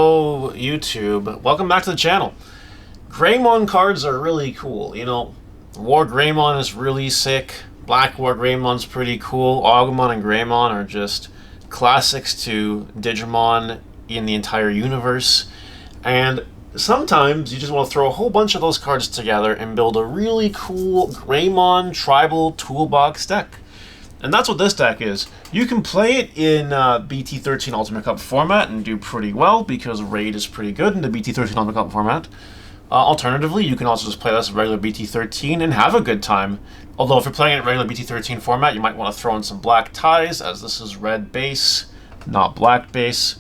Hello YouTube, welcome back to the channel. Greymon cards are really cool, wargreymon is really sick, black wargreymon's pretty cool, Agumon and Greymon are just classics to Digimon in the entire universe, and sometimes you just want to throw a whole bunch of those cards together and build a really cool Greymon Tribal toolbox deck. And that's what this deck is. You can play it in BT13 Ultimate Cup format and do pretty well because Raid is pretty good in the BT13 Ultimate Cup format. Alternatively, you can also just play this regular BT13 and have a good time. Although if you're playing it in regular BT13 format, you might want to throw in some black ties, as this is red base, not black base.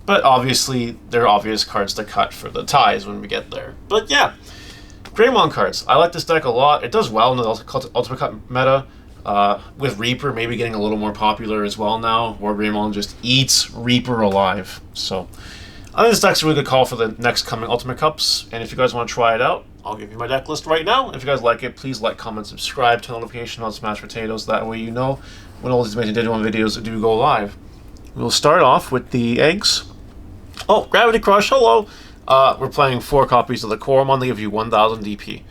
But obviously, there are obvious cards to cut for the ties when we get there. But yeah, Greymon cards. I like this deck a lot. It does well in the Ultimate Cup meta. With Reaper maybe getting a little more popular as well now, wargreymon just eats Reaper alive. So I think this deck's a really good call for the next coming Ultimate Cups, and if you guys want to try it out, I'll give you my deck list right now. If you guys like it, please like, comment, subscribe, turn notification on Smash Potatoes, that way you know when all these amazing Digimon videos do go live. We'll start off with the eggs. Oh, Gravity Crush, hello! We're playing 4 copies of the Koromon. They give you 1000 DP.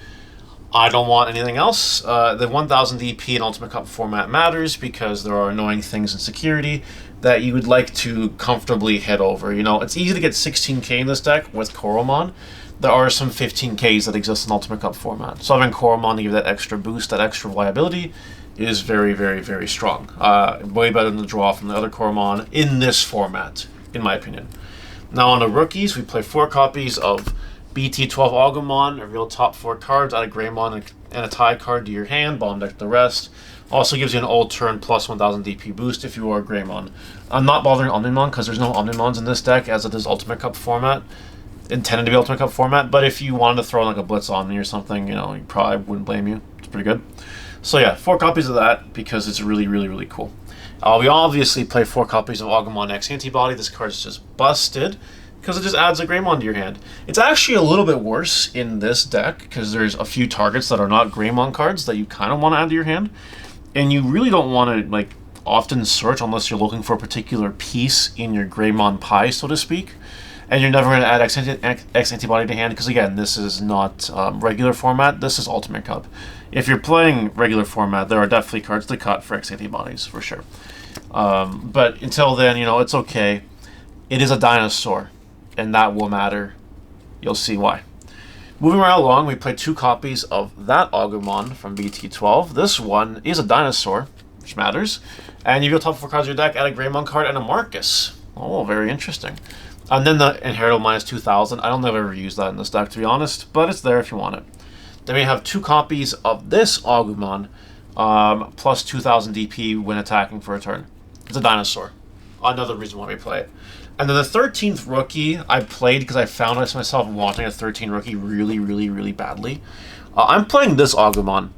I don't want anything else. The 1000 DP in Ultimate Cup format matters because there are annoying things in security that you would like to comfortably hit over. It's easy to get 16k in this deck with Koromon. There are some 15ks that exist in Ultimate Cup format. So having Koromon to give that extra boost, that extra viability, is very, very, very strong. Way better than the draw from the other Koromon in this format, in my opinion. Now on the rookies, we play 4 copies of BT13 Agumon, reveal top 4 cards, add a Greymon and a tie card to your hand, bottom deck the rest. Also gives you an old turn plus 1000 DP boost if you are Greymon. I'm not bothering Omnimon because there's no Omnimons in this deck as it is Ultimate Cup format, intended to be Ultimate Cup format, but if you wanted to throw in like a Blitz Omni or something, you probably wouldn't blame you. It's pretty good. So yeah, 4 copies of that because it's really, really, really cool. We obviously play 4 copies of Agumon X Antibody. This card's just busted because it just adds a Greymon to your hand. It's actually a little bit worse in this deck because there's a few targets that are not Greymon cards that you kind of want to add to your hand, and you really don't want to often search unless you're looking for a particular piece in your Greymon pie, so to speak. And you're never going to add X Antibody to hand because, again, this is not regular format. This is Ultimate Cup. If you're playing regular format, there are definitely cards to cut for X Antibodies, for sure. But until then, it's okay. It is a dinosaur, and that will matter. You'll see why. Moving right along, we play 2 copies of that Agumon from BT12. This one is a dinosaur, which matters. And you go top 4 cards of your deck, add a Greymon card and a Marcus. Oh, very interesting. And then the Inheritable minus 2000. I don't know if I've ever used that in this deck, to be honest, but it's there if you want it. Then we have 2 copies of this Agumon, plus 2000 DP when attacking for a turn. It's a dinosaur. Another reason why we play it. And then the 13th rookie I played because I found myself wanting a 13 rookie really, really, really badly. I'm playing this Agumon.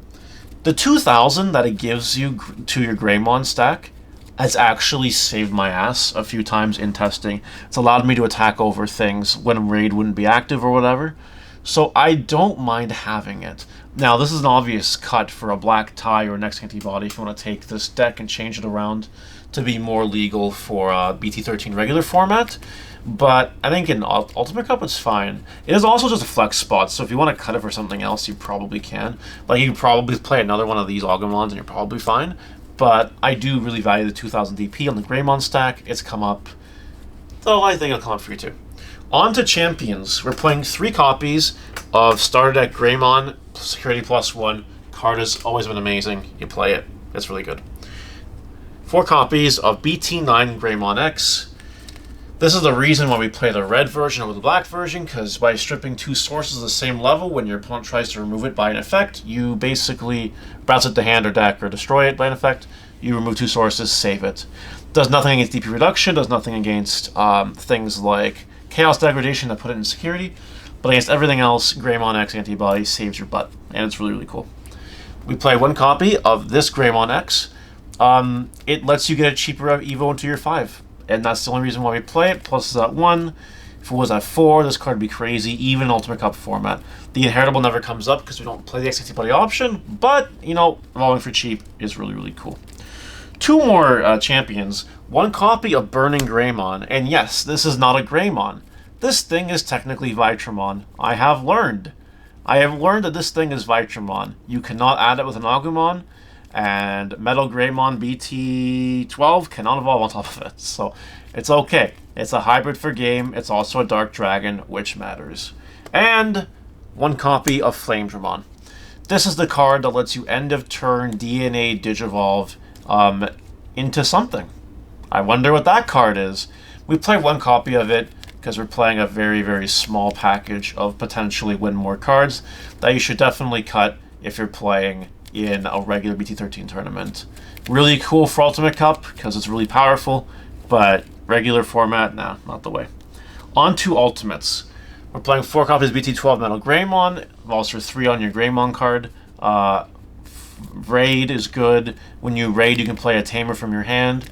The 2000 that it gives you to your Greymon stack has actually saved my ass a few times in testing. It's allowed me to attack over things when Raid wouldn't be active or whatever. So I don't mind having it. Now, this is an obvious cut for a black tie or an X Antibody if you want to take this deck and change it around to be more legal for BT13 regular format, but I think in Ultimate Cup it's fine. It is also just a flex spot, so if you want to cut it for something else, you probably can. You can probably play another one of these Agumons and you're probably fine, but I do really value the 2000 DP on the Greymon stack. It's come up, though I think it'll come up for you too. On to Champions. We're playing 3 copies of Starter Deck Greymon, Security +1. Card has always been amazing. You play it. It's really good. 4 copies of BT9 Greymon X. This is the reason why we play the red version over the black version, because by stripping 2 sources of the same level, when your opponent tries to remove it by an effect, you basically browse it to hand or deck or destroy it by an effect. You remove 2 sources, save it. Does nothing against DP reduction, does nothing against things like Chaos Degradation that put it in security, but against everything else, Greymon X Antibody saves your butt, and it's really, really cool. We play 1 copy of this Greymon X. It lets you get a cheaper Evo into your 5, and that's the only reason why we play it, plus it's at 1. If it was at 4, this card would be crazy, even in Ultimate Cup format. The Inheritable never comes up because we don't play the X Antibody option, but, evolving for cheap is really, really cool. 2 more champions. 1 copy of Burning Greymon, and yes, this is not a Greymon. this thing is technically Vitramon. I have learned. I have learned that this thing is Vitramon. You cannot add it with an Agumon, and Metal Greymon BT13 cannot evolve on top of it. So it's okay. It's a hybrid for game. It's also a Dark Dragon, which matters. And one copy of Flamedramon. This is the card that lets you end of turn DNA Digivolve into something. I wonder what that card is. We play one copy of it because we're playing a very, very small package of potentially win more cards that you should definitely cut if you're playing in a regular BT13 tournament. Really cool for Ultimate Cup because it's really powerful, but regular format, nah, not the way. On to Ultimates. We're playing 4 copies of BT12 Metal Greymon, evolves for 3 on your Greymon card. Raid is good. When you raid, you can play a Tamer from your hand.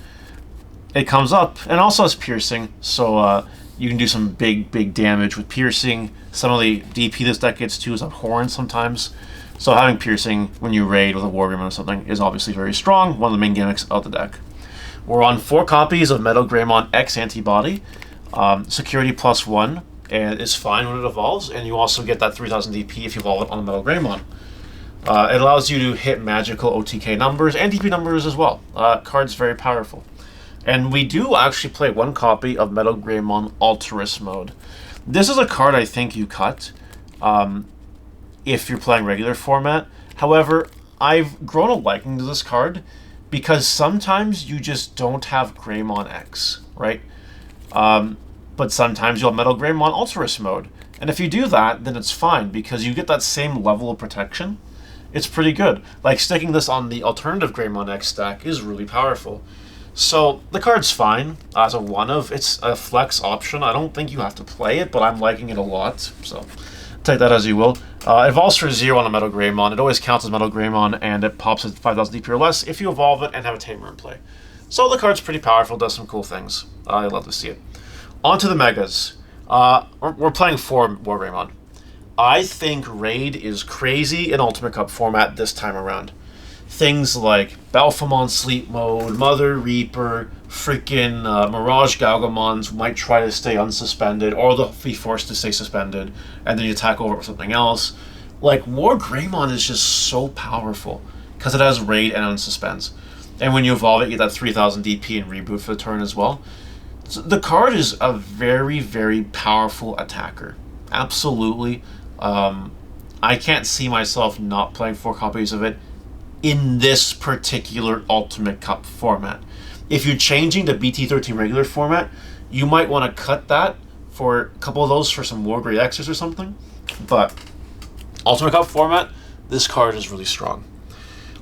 It comes up, and also has Piercing, so you can do some big damage with Piercing. Some of the DP this deck gets too is have Horns sometimes. So having Piercing when you raid with a wargreymon or something is obviously very strong, one of the main gimmicks of the deck. We're on 4 copies of Metal Greymon X Antibody. Security +1, and it's fine when it evolves, and you also get that 3000 DP if you evolve it on the Metal Greymon. It allows you to hit magical OTK numbers and DP numbers as well. Card's very powerful. And we do actually play 1 copy of Metal Greymon Alterous Mode. This is a card I think you cut if you're playing regular format. However, I've grown a liking to this card because sometimes you just don't have Greymon X, right? But sometimes you'll have Metal Greymon Alterous Mode. And if you do that, then it's fine because you get that same level of protection. It's pretty good. Like sticking this on the alternative Greymon X stack is really powerful. So the card's fine as a one of. It's a flex option. I don't think you have to play it, but I'm liking it a lot. So take that as you will. It evolves for 0 on a Metal Greymon. It always counts as Metal Greymon, and it pops at 5000 DP or less if you evolve it and have a Tamer in play. So the card's pretty powerful, does some cool things. I love to see it. On to the Megas. We're playing 4 wargreymon. I think Raid is crazy in Ultimate Cup format this time around. Things like Balphamon Sleep Mode, Mother Reaper, freaking Mirage Galgamons might try to stay unsuspended, or they'll be forced to stay suspended, and then you attack over it with something else. Like, Wargreymon is just so powerful, because it has Raid and Unsuspends. And when you evolve it, you get that 3000 DP and reboot for the turn as well. So the card is a very, very powerful attacker. Absolutely. I can't see myself not playing 4 copies of it in this particular Ultimate Cup format. If you're changing to BT13 regular format, you might want to cut that for a couple of those for some Wargrey X's or something. But Ultimate Cup format, this card is really strong.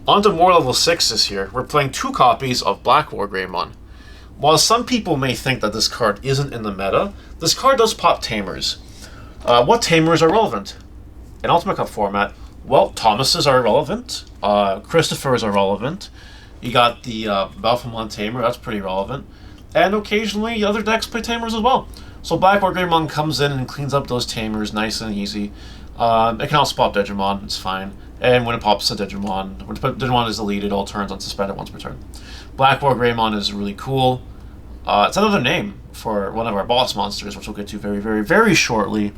On to more level 6s here. We're playing 2 copies of Black Wargreymon. While some people may think that this card isn't in the meta, this card does pop Tamers. What Tamers are relevant? In Ultimate Cup format, well, Thomases are relevant, Christophers are relevant, you got the Balphamon Tamer, that's pretty relevant, and occasionally other decks play Tamers as well. So Black Wargreymon comes in and cleans up those Tamers nice and easy. It can also pop Digimon, it's fine. And when it pops a Digimon, when Digimon is deleted, all turns unsuspended once per turn. Black Wargreymon is really cool. It's another name for one of our boss monsters, which we'll get to very, very, very shortly.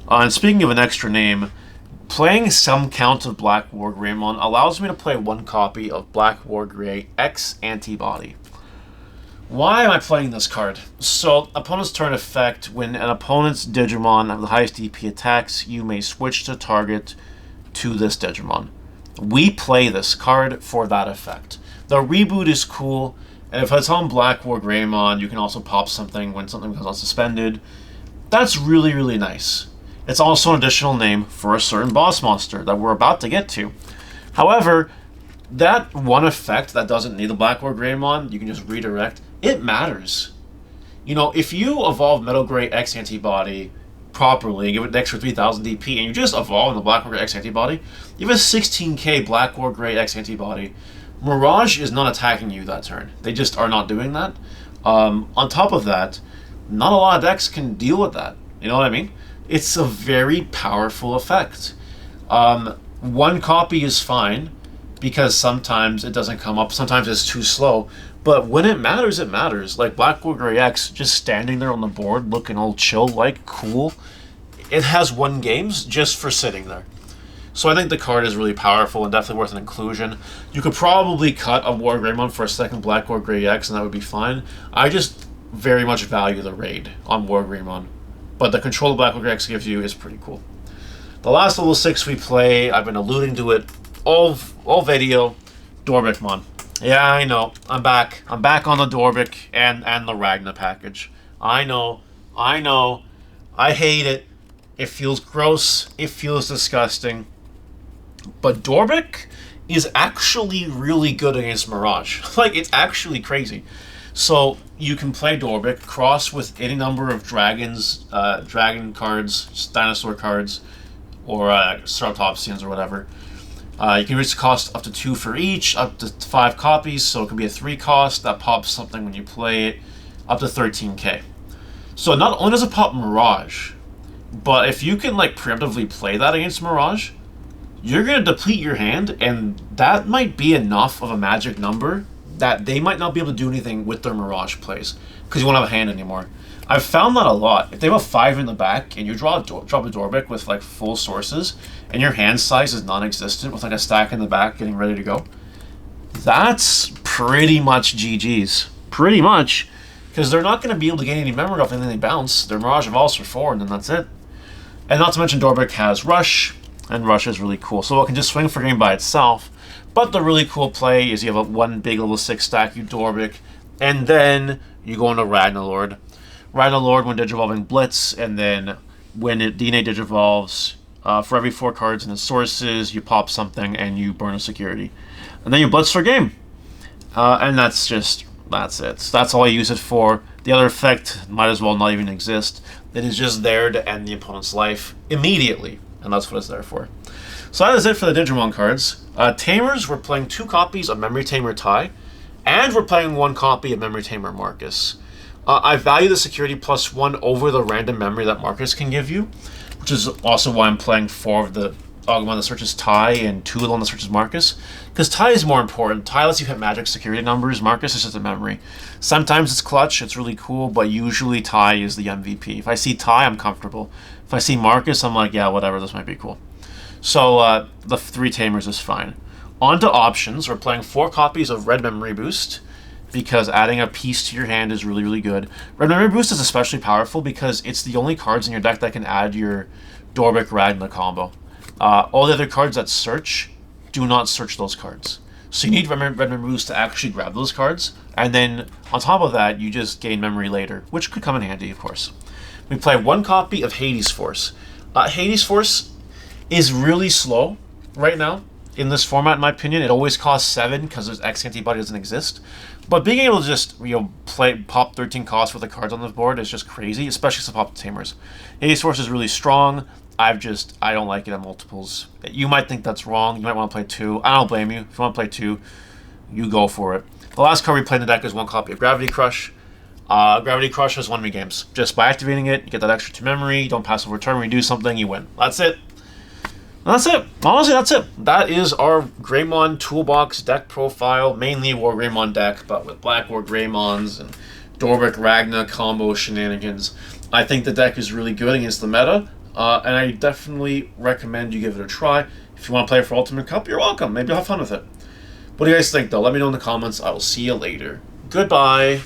And speaking of an extra name, playing some count of Black Wargreymon allows me to play 1 copy of Black Wargrey X Antibody. Why am I playing this card? So, opponent's turn effect, when an opponent's Digimon of the highest DP attacks, you may switch to target to this Digimon. We play this card for that effect. The reboot is cool, and if it's on Black Wargreymon, you can also pop something when something becomes unsuspended. That's really, really nice. It's also an additional name for a certain boss monster that we're about to get to. However, that one effect that doesn't need the Black Wargreymon, you can just redirect, it matters. You know, if you evolve Metal Grey X Antibody properly, give it an extra 3000 DP, and you just evolve the Black Wargrey X Antibody, you have a 16k Black Wargrey X Antibody. Mirage is not attacking you that turn. They just are not doing that. On top of that, not a lot of decks can deal with that. You know what I mean? It's a very powerful effect. 1 copy is fine, because sometimes it doesn't come up, sometimes it's too slow, But when it matters, it matters. Like Black Wargreymon X just standing there on the board looking all chill, like cool. It has 1 games just for sitting there. So I think the card is really powerful and definitely worth an inclusion. You could probably cut a Wargreymon for a second Black Wargreymon X and that would be fine. I just very much value the raid on Wargreymon. But the control the Black Wargreymon X gives you is pretty cool. The last level 6 we play, I've been alluding to it all video, Dorbickmon. Yeah, I know. I'm back. I'm back on the Dorbick and the Ragna package. I know. I hate it. It feels gross. It feels disgusting. But Dorbick is actually really good against Mirage. Like, it's actually crazy. So, you can play Dorbick, cross with any number of dragons, dragon cards, dinosaur cards, or Ceratopsians or whatever. You can reach the cost up to 2 for each, up to 5 copies, so it can be a 3 cost. That pops something when you play it, up to 13k. So not only does it pop Mirage, but if you can like preemptively play that against Mirage, you're going to deplete your hand, and that might be enough of a magic number that they might not be able to do anything with their Mirage plays, because you won't have a hand anymore. I've found that a lot. If they have a 5 in the back, and you drop a Dorbick with like full sources, and your hand size is non-existent with like a stack in the back getting ready to go, that's pretty much GG's. Pretty much. Because they're not going to be able to gain any memory off anything they bounce. Their Mirage evolves for 4, and then that's it. And not to mention Dorbick has Rush, and Rush is really cool. So it can just swing for game by itself. But the really cool play is you have a 1 big level 6 stack, you Dorbick, and then you go into Ragna Lord. Ragna Lord when Digivolving Blitz, and then when it DNA Digivolves, for every 4 cards in the sources, you pop something and you burn a security. And then you Blitz for game. And that's it. That's all I use it for. The other effect might as well not even exist. It is just there to end the opponent's life immediately. And that's what it's there for. So that is it for the Digimon cards. Tamers, we're playing 2 copies of Memory Tamer Tai, and we're playing 1 copy of Memory Tamer Marcus. I value the security +1 over the random memory that Marcus can give you, which is also why I'm playing 4 of the Agumon that searches Tai and 2 of the one that searches Marcus. Because Tai is more important. Tai lets you hit magic security numbers. Marcus is just a memory. Sometimes it's clutch, it's really cool, but usually Tai is the MVP. If I see Tai, I'm comfortable. If I see Marcus, I'm like, yeah, whatever, this might be cool. So the 3 Tamers is fine. On to options. We're playing 4 copies of Red Memory Boost, because adding a piece to your hand is really, really good. Red Memory Boost is especially powerful because it's the only cards in your deck that can add your Dorbick Ragna combo. All the other cards that search do not search those cards. So you need Red Memory Boost to actually grab those cards, and then on top of that, you just gain memory later, which could come in handy, of course. We play 1 copy of Hades Force. Hades Force is really slow right now in this format, in my opinion. It always costs 7 because there's X antibody doesn't exist. But being able to just pop 13 costs with the cards on the board is just crazy, especially to pop the Tamers. Hades Force is really strong. I don't like it at multiples. You might think that's wrong. You might want to play 2. I don't blame you. If you want to play 2, you go for it. The last card we play in the deck is 1 copy of Gravity Crush. Gravity Crush has 1 games. Just by activating it, you get that extra 2 memory. You don't pass over turn. When you do something, you win. That's it. That's it. Honestly, that's it. That is our Greymon Toolbox deck profile. Mainly Wargreymon deck, but with Black Wargreymons and Dorbick Ragna combo shenanigans. I think the deck is really good against the meta, and I definitely recommend you give it a try. If you want to play for Ultimate Cup, you're welcome. Maybe you'll have fun with it. What do you guys think, though? Let me know in the comments. I will see you later. Goodbye.